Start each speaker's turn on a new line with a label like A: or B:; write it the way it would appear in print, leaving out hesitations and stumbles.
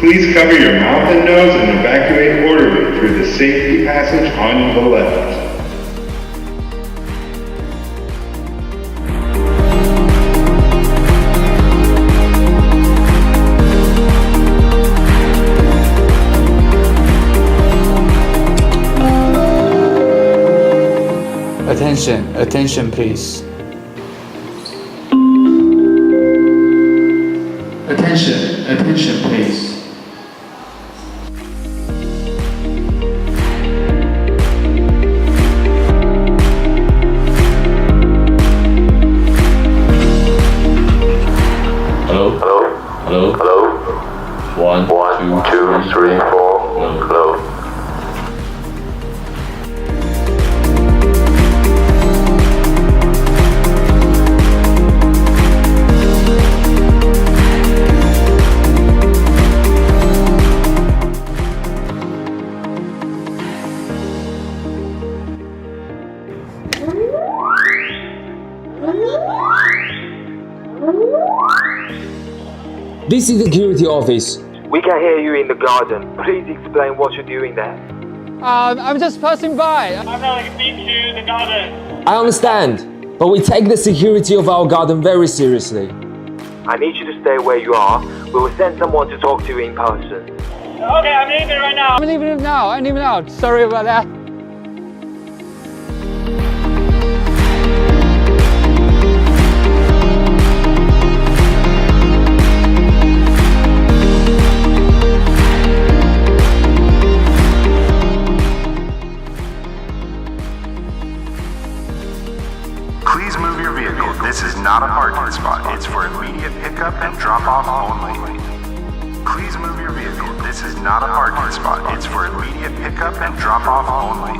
A: Please cover your mouth and nose and evacuate orderly through the safety passage on the left.
B: Attention please. Attention please.
C: Hello. 1, 2, 3, 4. Hello.
D: This is the security office.
E: We can hear you in the garden. Please explain what you're doing there.
F: I'm just passing by.
G: I'm going to speak to the garden.
D: I understand, but we take the security of our garden very seriously.
E: I need you to stay where you are. We will send someone to talk to you in person.
G: Okay, I'm leaving right now.
F: I'm leaving now. Sorry about that.
H: Please move your vehicle. This is not a parking spot. It's for immediate pickup and drop-off only. Please move your vehicle. This is not a parking spot. It's for immediate pickup and drop-off only.